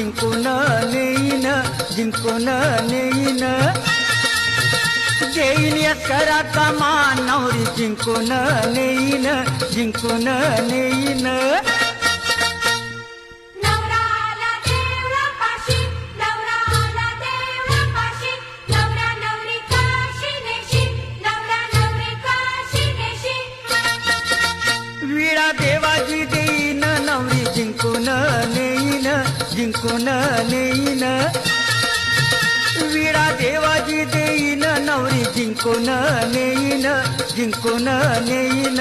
जिंकून नेईन जिंकून नेईन देईन यशराचा मान नवरी जिंकून नेईन जिंकून नेईन वीणा देवाची देईन नवरी जिंकून नेईन जिंकून नेईन वीणा देवाची देईन नवरी जिंकून नेईन जिंकून नेईन